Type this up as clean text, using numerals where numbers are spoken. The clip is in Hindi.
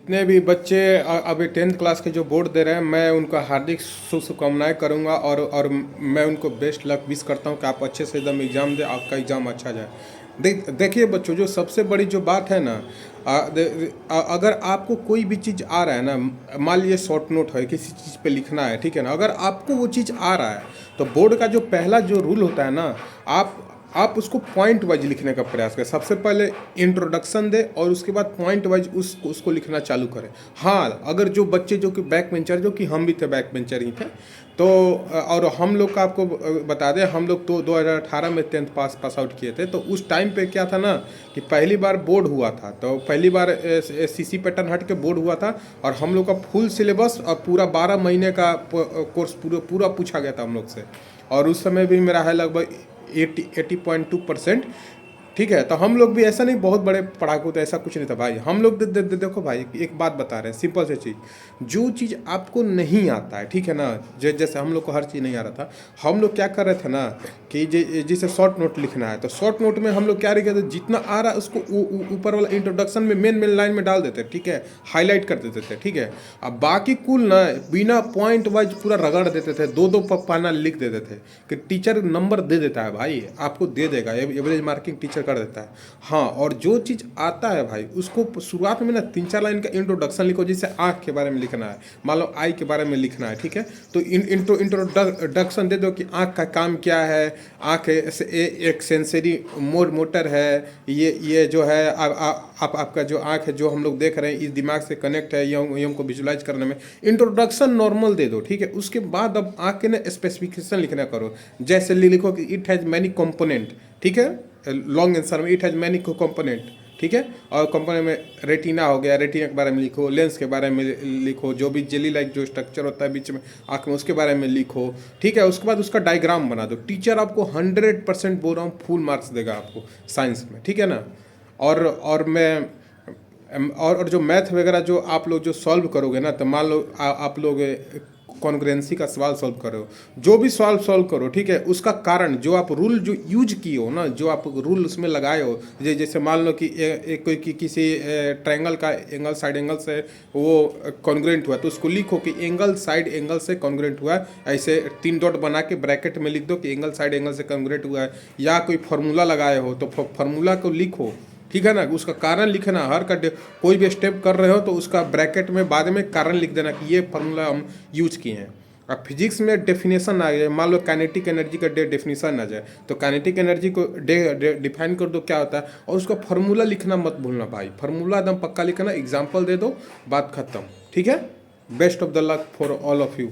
जितने भी बच्चे अभी 10th क्लास के जो बोर्ड दे रहे हैं, मैं उनका हार्दिक शुभकामनाएं करूंगा और मैं उनको बेस्ट लक विश करता हूं कि आप अच्छे से एकदम एग्ज़ाम दें, आपका एग्ज़ाम अच्छा जाए। देखिए बच्चों, जो सबसे बड़ी जो बात है ना, अगर आपको कोई भी चीज़ आ रहा है ना, मान लीजिए शॉर्ट नोट है, किसी चीज़ पे लिखना है, ठीक है ना, अगर आपको वो चीज़ आ रहा है तो बोर्ड का जो पहला जो रूल होता है ना, आप उसको पॉइंट वाइज लिखने का प्रयास करें। सबसे पहले इंट्रोडक्शन दे और उसके बाद पॉइंट वाइज उसको लिखना चालू करें। हाँ, अगर जो बच्चे जो कि बैक बेंचर, जो कि हम भी थे बैक बेंचर ही थे, तो और हम लोग का आपको बता दें, हम लोग तो 2018 में 10th पास आउट किए थे। तो उस टाइम पे क्या था ना कि पहली बार बोर्ड हुआ था, तो पहली बार सीसी पैटर्न हट के बोर्ड हुआ था और हम लोग का फुल सिलेबस और पूरा 12 महीने का कोर्स पूरा पूछा गया था हम लोग से। और उस समय भी मेरा है लगभग 80.2%। ठीक है, तो हम लोग भी ऐसा नहीं बहुत बड़े पढ़ाकू थे, ऐसा कुछ नहीं था भाई। हम लोग देखो भाई, एक बात बता रहे हैं, सिंपल सी चीज़, जो चीज़ आपको नहीं आता है, ठीक है ना, जैसे हम लोग को हर चीज़ नहीं आ रहा था, हम लोग क्या कर रहे थे ना कि जैसे शॉर्ट नोट लिखना है तो शॉर्ट नोट में हम लोग क्या रहे थे, जितना आ रहा है उसको ऊपर वाला इंट्रोडक्शन में मेन लाइन में डाल देते, ठीक है, हाईलाइट कर देते थे, ठीक है। अब बाकी कुल ना बिना पॉइंट वाइज पूरा रगड़ देते थे, दो पन्ना लिख देते थे कि टीचर नंबर दे देता है भाई, आपको दे देगा, एवरेज मार्किंग टीचर कर देता है। हाँ, और जो चीज़ आता है भाई उसको शुरुआत में ना 3-4 लाइन का इंट्रोडक्शन लिखो। जैसे आँख के बारे में लिखना है, मान लो आई के बारे में लिखना है, ठीक है, तो इंट्रोडक्शन दे दो कि आँख का काम क्या है, आँख एक सेंसरी मोटर है, ये जो है आपका जो आँख है, जो हम लोग देख रहे हैं, इस दिमाग से कनेक्ट है, ये हमको विजुलाइज करने में। इंट्रोडक्शन नॉर्मल दे दो, ठीक है। उसके बाद अब आँख के ना स्पेसिफिकेशन लिखना करो। जैसे लिखो कि इट हैज़ मैनी कंपोनेंट, ठीक है, लॉन्ग आंसर में इट हैज़ मैनी कंपोनेंट, ठीक है। और कंपोनेंट में रेटिना हो गया, रेटिना के बारे में लिखो, लेंस के बारे में लिखो, जो भी जेली लाइक जो स्ट्रक्चर होता है बीच में आँख में, उसके बारे में लिखो, ठीक है। उसके बाद उसका डायग्राम बना दो। टीचर आपको 100% बोल रहा हूँ फुल मार्क्स देगा आपको साइंस में, ठीक है ना। और जो मैथ वगैरह जो आप लोग जो सॉल्व करोगे ना, तो मान लो आप लोग कॉन्ग्रुएंसी का सवाल सॉल्व करो, जो भी सवाल सॉल्व करो, ठीक है, उसका कारण जो आप रूल जो यूज किए हो ना, जो आप रूल उसमें लगाए हो, जैसे मान लो कि कोई किसी ट्रायंगल का एंगल साइड एंगल से वो कॉन्ग्रुएंट हुआ, तो उसको लिखो कि एंगल साइड एंगल से कॉन्ग्रुएंट हुआ है। ऐसे 3 डॉट बना के ब्रैकेट में लिख दो कि एंगल साइड एंगल से कॉन्ग्रुएंट हुआ है। या कोई फार्मूला लगाए हो तो फार्मूला को लिखो, ठीक है ना, उसका कारण लिखना। हर का कोई भी स्टेप कर रहे हो तो उसका ब्रैकेट में बाद में कारण लिख देना कि ये फार्मूला हम यूज किए हैं। अब फिजिक्स में डेफिनेशन आ जाए, मान लो काइनेटिक एनर्जी का डेफिनेशन आ जाए, तो काइनेटिक एनर्जी को डिफाइन कर दो क्या होता है, और उसका फार्मूला लिखना मत भूलना भाई। फार्मूला एकदम पक्का लिखना, एग्जाम्पल दे दो, बात खत्म, ठीक है। Best of the luck for all of you.